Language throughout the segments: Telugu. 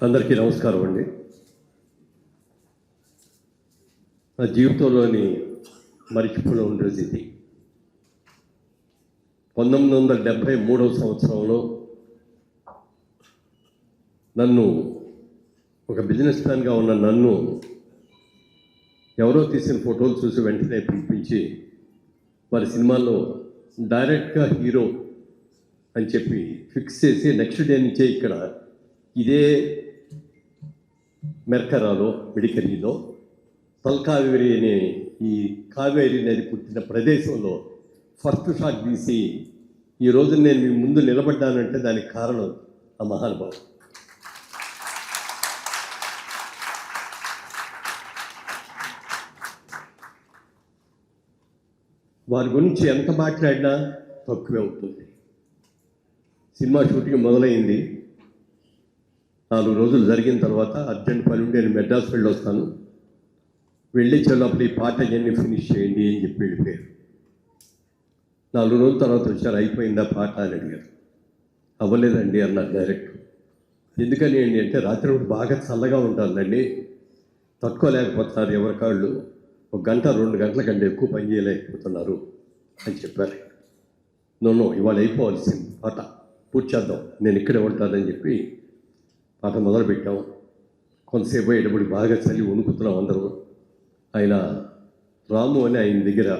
అందరికీ నమస్కారం అండి. నా జీవితంలోని మరిచిపోలేని రోజు ఇది. 1973వ సంవత్సరంలో నన్ను ఒక బిజినెస్ మ్యాన్గా ఉన్న నన్ను ఎవరో తీసిన ఫోటోలు చూసి వెంటనే పిలిపించి వారి సినిమాల్లో డైరెక్ట్గా హీరో అని చెప్పి ఫిక్స్ చేసి నెక్స్ట్ డే నుంచే ఇక్కడ ఇదే మెర్కరాలో మిడికరీలో తల్కావేరి అనే ఈ కావేరి నది పుట్టిన ప్రదేశంలో ఫస్ట్ షాట్ తీసి ఈరోజు నేను మీ ముందు నిలబడ్డానంటే దానికి కారణం ఆ మహానుభావుడు. వారి గురించి ఎంత మాట్లాడినా తక్కువే అవుతుంది. సినిమా షూటింగ్ మొదలైంది. 4 రోజులు జరిగిన తర్వాత అర్జెంట్ పని ఉండి నేను మెడ్రాస్ వెళ్ళొస్తాను, వెళ్ళి చెల్లప్పుడు ఈ పాట అన్నీ ఫినిష్ చేయండి అని చెప్పి వెళ్ళిపోయారు. 4 రోజుల తర్వాత వచ్చారు, అయిపోయిందా పాట అని అడిగారు. అవ్వలేదండి అన్నారు డైరెక్టర్. ఎందుకని అండి అంటే రాత్రి బాగా చల్లగా ఉంటుందండి, తట్టుకోలేకపోతున్నారు ఎవరి కాళ్ళు, 1 గంట 2 గంటల కంటే ఎక్కువ పని చేయలేకపోతున్నారు అని చెప్పారు. నో ఇవాళ అయిపోవాల్సింది, పాట పూర్తి చేద్దాం, నేను ఇక్కడే ఉంటానని చెప్పి పాట మొదలుపెట్టాము. కొంతసేపు అయ్యేటప్పుడు బాగా చలి వణుకుతున్నాం అందరూ. ఆయన రాము అని ఆయన దగ్గర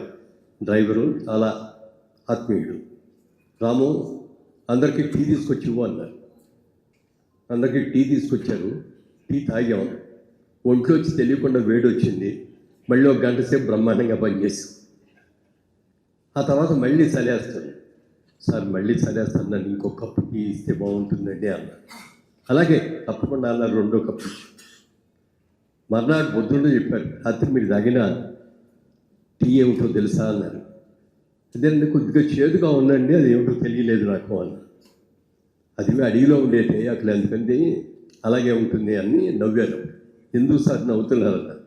డ్రైవరు, చాలా ఆత్మీయుడు. రాము అందరికీ టీ తీసుకొచ్చి ఇవ్వు అన్నారు. అందరికీ టీ తీసుకొచ్చారు. టీ తాగాం. ఒంట్లోకి తెలియకుండా వేడి వచ్చింది. మళ్ళీ 1 గంట సేపు బ్రహ్మాండంగా పనిచేసాం. ఆ తర్వాత మళ్ళీ చలేస్తాను. సార్ మళ్ళీ చలేస్తాను, నన్ను ఇంకొక కప్పు టీ ఇస్తే బాగుంటుందండి అన్నారు. అలాగే తప్పకుండా అన్నారు. 2వ కప్పు. మర్నాడు పొద్దున్న చెప్పారు, రాత్రి మీరు తాగిన టీ ఏమిటో తెలుసా అన్నారు. అదేనండి కొద్దిగా చేదుగా ఉందండి, అది ఏమిటో తెలియలేదు నాకు అన్నారు. అది అడవిలో ఉండేది అక్కడ, ఎందుకంటే అలాగే ఉంటుంది అని నవ్వారు. ఎందుకు సార్ నవ్వుతున్నారు అన్నారు.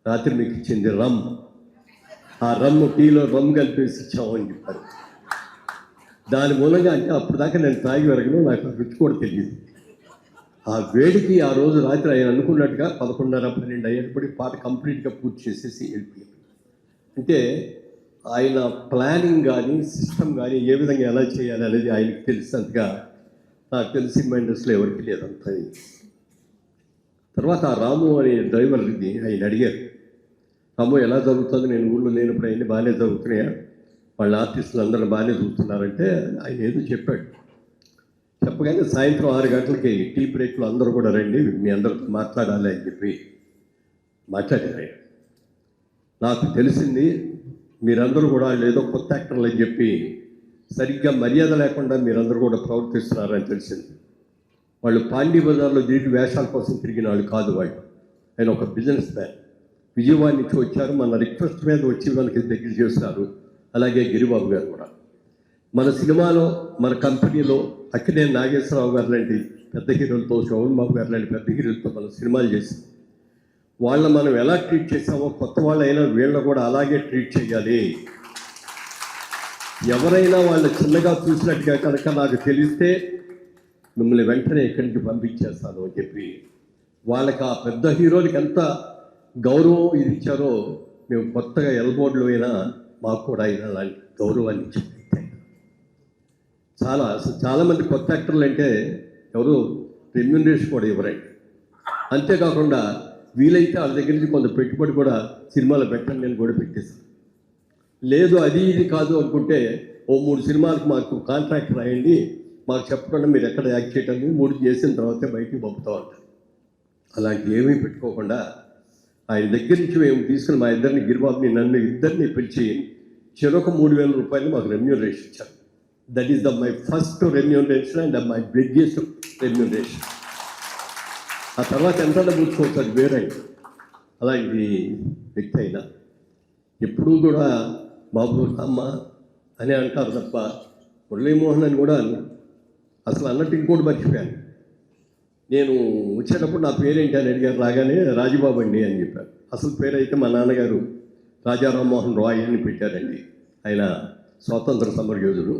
రాత్రి మీకు ఇచ్చింది రమ్, ఆ రమ్ టీలో రమ్ కలిపేసి ఇచ్చాము అని చెప్పారు. దాని మూలంగా అంటే అప్పుడు దాకా నేను తాగి వరకును నాకు రుచి కూడా తెలియదు. ఆ వేడికి ఆ రోజు రాత్రి ఆయన అనుకున్నట్టుగా 11:30, 12 అయ్యేటప్పటికి పాట కంప్లీట్గా పూర్తి చేసేసి వెళ్ళిపోయారు. అంటే ఆయన ప్లానింగ్ కానీ సిస్టమ్ కానీ ఏ విధంగా ఎలా చేయాలి అనేది ఆయనకి తెలిసినంతగా నాకు తెలిసి ఇండస్ట్రీలో ఎవరికి లేదంత. తర్వాత ఆ రాము అనే డ్రైవర్ని ఆయన అడిగారు, రాము ఎలా జరుగుతుంది, నేను ఊళ్ళో లేనప్పుడు అన్నీ బాగానే జరుగుతున్నాయా, వాళ్ళ ఆర్టిస్టులు అందరూ బాగానే చూస్తున్నారంటే ఆయన ఏదో చెప్పాడు. చెప్పగానే సాయంత్రం 6 గంటలకి టీ బ్రేక్లో అందరూ కూడా రండి, మీ అందరితో మాట్లాడాలి అని చెప్పి మాట్లాడారు. నాకు తెలిసింది మీరందరూ కూడా ఏదో కొత్త యాక్టర్లు అని చెప్పి సరిగ్గా మర్యాద లేకుండా మీరందరూ కూడా ప్రవర్తిస్తున్నారని తెలిసింది. వాళ్ళు పాండీ బజార్లో తిరిగి వేషాల కోసం తిరిగిన వాళ్ళు కాదు. వాళ్ళు ఆయన ఒక బిజినెస్ మ్యాన్, విజయవాడ నుంచి వచ్చారు. మన రిక్వెస్ట్ మీద వచ్చి మనకి దగ్గర చేస్తున్నారు. అలాగే గిరిబాబు గారు కూడా మన సినిమాలో, మన కంపెనీలో అక్కినేని నాగేశ్వరరావు గారు లాంటి పెద్ద హీరోలతో, శోభన్ బాబు గారు లాంటి పెద్ద హీరోలతో మనం సినిమాలు చేసాం. వాళ్ళని మనం ఎలా ట్రీట్ చేసామో కొత్త వాళ్ళైనా వీళ్ళని కూడా అలాగే ట్రీట్ చేయాలి. ఎవరైనా వాళ్ళు చిన్నగా చూసినట్టుగా కనుక నాకు తెలిస్తే మిమ్మల్ని వెంటనే ఇక్కడి నుంచి పంపించేస్తాను అని చెప్పి వాళ్ళకి ఆ పెద్ద హీరోలకి ఎంత గౌరవం ఇది ఇచ్చారో మేము కొత్తగా ఎల్బోర్డ్లో అయినా మాకు కూడా అయినా అలాంటి గౌరవాన్ని ఇచ్చారు. చాలామంది కొత్త యాక్టర్లు అంటే ఎవరు రెమ్యూనరేషన్ కూడా ఇవ్వరండి. అంతేకాకుండా వీలైతే వాళ్ళ దగ్గర నుంచి కొంత పెట్టుబడి కూడా సినిమాలో పెట్టండి నేను కూడా పెట్టేస్తాను. లేదు అది ఇది కాదు అనుకుంటే 3 సినిమాలకు మాకు కాంట్రాక్ట్ రాయండి, మాకు చెప్పకుండా మీరు ఎక్కడ యాక్ట్ చేయటానికి 3 చేసిన తర్వాతే బయటికి పంపుతూ ఉంటారు. అలాంటివి ఏమీ పెట్టుకోకుండా ఆయన దగ్గర నుంచి మేము తీసుకుని మా ఇద్దరిని, గిరిబాబుని నన్ను ఇద్దరిని పిలిచి చెరొక 3,000 రూపాయలు మాకు రెమ్యూనరేషన్ ఇచ్చారు. That is my first remuneration and my biggest remuneration. ఆ తర్వాత ఎంత కూర్చోవచ్చు అది వేరే. అలాంటి వ్యక్తి అయినా ఎప్పుడూ కూడా బాబు అమ్మ అని అంటారు తప్ప మురళీమోహన్ అని కూడా అసలు అన్నట్టు ఇంకోటి మర్చిపోయాను. నేను వచ్చేటప్పుడు నా పేరేంటి అని అడిగారు. రాగానే రాజబాబు అండి అని చెప్పారు. అసలు పేరు అయితే మా నాన్నగారు రాజారామ్మోహన్ రాయ్ అని పెట్టారండి. ఆయన స్వాతంత్ర సమరయోధుడు.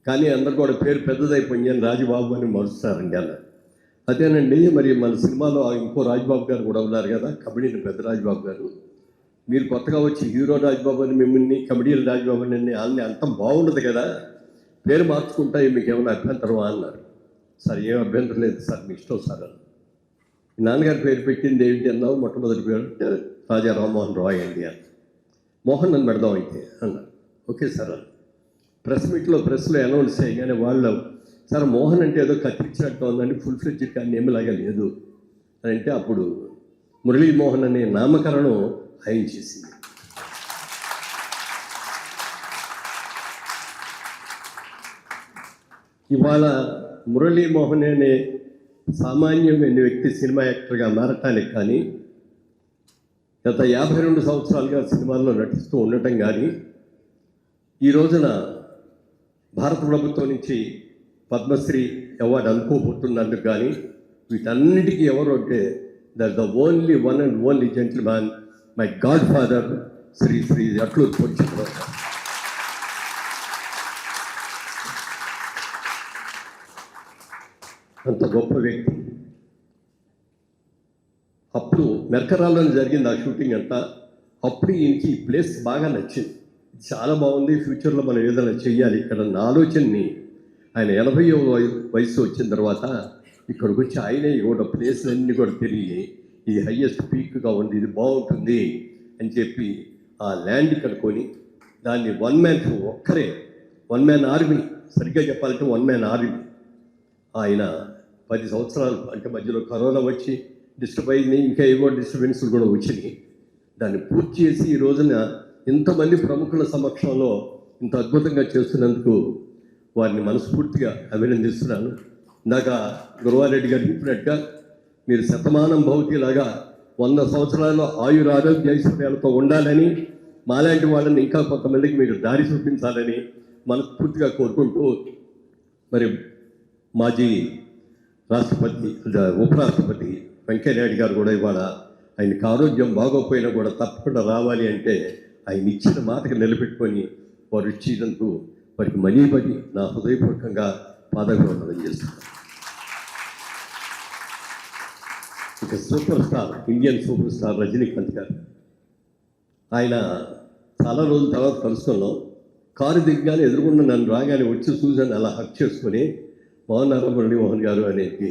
కానీ అందరు కూడా పేరు పెద్దదైపోయింది రాజబాబు అని మరుస్తారండి అన్న. అదేనండి, మరి మన సినిమాలో ఇంకో రాజబాబు గారు కూడా ఉన్నారు కదా, కబడ్డీని పెద్ద రాజబాబు గారు. మీరు కొత్తగా వచ్చి హీరో రాజబాబు అని మిమ్మల్ని కబడ్డీల రాజబాబు అని వాళ్ళని అంతం బాగుండదు కదా, పేరు మార్చుకుంటా మీకు ఏమైనా అభ్యంతరమా అన్నారు. సార్ ఏం అభ్యంతరం లేదు సార్, మీ ఇష్టం సార్ అని. నాన్నగారి పేరు పెట్టింది ఏంటి అన్నావు, మొట్టమొదటి పేరు అంటే రాజా రామ్మోహన్ రాయ్ అండి అని. మోహన్ అని పెడదాం అయితే అన్నారు. ఓకే సార్ అని ప్రెస్లో అనౌన్స్ చేయగానే వాళ్ళు, సార్ మోహన్ అంటే ఏదో కత్తిరించినట్టు ఉందండి, ఫుల్ ఫ్లెడ్జ్డ్ కానీ ఏమిలాగా లేదు అని అంటే అప్పుడు మురళీమోహన్ అనే నామకరణం ఆయన చేసింది. ఇవాళ మురళీమోహన్ అనే సామాన్యమైన వ్యక్తి సినిమా యాక్టర్గా మారటానికి కానీ, గత 52 సంవత్సరాలుగా సినిమాల్లో నటిస్తూ ఉండటం కానీ, ఈ రోజున భారత ప్రభుత్వం నుంచి పద్మశ్రీ అవార్డు అందుకోబోతున్నందుకు కానీ, వీటన్నిటికీ ఎవరు అంటే the only one and only gentleman, my godfather Shri Shri Atluri Potti Chakravarthi. అంత గొప్ప వ్యక్తి. అప్పుడు మెర్కరాల్లోనే జరిగింది ఆ షూటింగ్ అంతా. అప్పుడు ఈయనకి ఈ ప్లేస్ బాగా నచ్చింది, చాలా బాగుంది, ఫ్యూచర్లో మనం ఏదైనా చెయ్యాలి ఇక్కడ నా ఆలోచనని ఆయన 80వ వయసు వచ్చిన తర్వాత ఇక్కడికి వచ్చి ఆయనే కూడా ప్లేస్లన్నీ కూడా తిరిగి ఇది హయ్యెస్ట్ పీక్గా ఉంది, ఇది బాగుంటుంది అని చెప్పి ఆ ల్యాండ్ ఇక్కడ కొని దాన్ని వన్ మ్యాన్ ఆర్మీ, సరిగ్గా చెప్పాలంటే వన్ మ్యాన్ ఆర్మీ. ఆయన 10 సంవత్సరాలు అంటే మధ్యలో కరోనా వచ్చి డిస్టర్బ్ అయింది, ఇంకా ఏవో డిస్టర్బెన్స్లు కూడా వచ్చినాయి. దాన్ని పూర్తి చేసి ఈ రోజున ఇంతమంది ప్రముఖుల సమక్షంలో ఇంత అద్భుతంగా చేస్తున్నందుకు వారిని మనస్ఫూర్తిగా అభినందిస్తున్నాను. ఇందాక గురవారెడ్డి గారు చెప్పినట్టుగా మీరు శతమానం భౌతిలాగా 100 సంవత్సరాల్లో ఆరోగ్య ఐశ్వర్యాలతో ఉండాలని, మాలాంటి వాళ్ళని ఇంకా కొంతమందికి మీరు దారి చూపించాలని మనస్ఫూర్తిగా కోరుకుంటూ, మరి మాజీ రాష్ట్రపతి ఉపరాష్ట్రపతి వెంకయ్యనాయుడు గారు కూడా ఇవాళ ఆయనకి ఆరోగ్యం బాగోపోయినా కూడా తప్పకుండా రావాలి అంటే ఆయన ఇచ్చిన మాటకు నిలబెట్టుకొని వారు ఇచ్చినందుకు వారికి మనీ నా హృదయపూర్వకంగా పాదాభివందనం చేస్తున్నాను. ఇక super star, Indian super star Rajinikanth గారు, ఆయన చాలా రోజుల తర్వాత కలుసుకున్నాం. కారు దిగ్గానే ఎదురుకుండా నన్ను రాగానే వచ్చి చూసాను, అలా హక్ చేసుకొని బాగున్నారా మురళీమోహన్ గారు అనేది.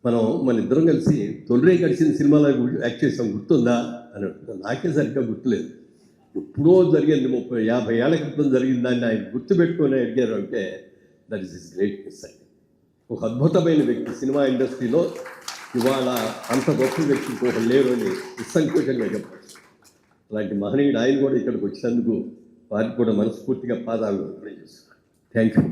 మన ఇద్దరం కలిసి తొలిరే కలిసిన సినిమాలో యాక్ట్ చేసాం, గుర్తుందా అని అడుగుతాను. నాకే సరిగ్గా గుర్తులేదు, ఎప్పుడో జరిగింది, 30-50 ఏళ్ల క్రితం జరిగింది. దాన్ని ఆయన గుర్తుపెట్టుకొని అడిగారు అంటే దట్ ఈస్ గ్రేట్ మిస్ అండి. ఒక అద్భుతమైన వ్యక్తి సినిమా ఇండస్ట్రీలో ఇవాళ అంత గొప్ప వ్యక్తి ఇంకొక లేరు అని నిస్సంకోచంగా చెప్పచ్చు. అలాంటి మహనీయుడు ఆయన కూడా ఇక్కడికి వచ్చినందుకు వారికి కూడా మనస్ఫూర్తిగా పాదాలు చేస్తున్నాను. Thank you.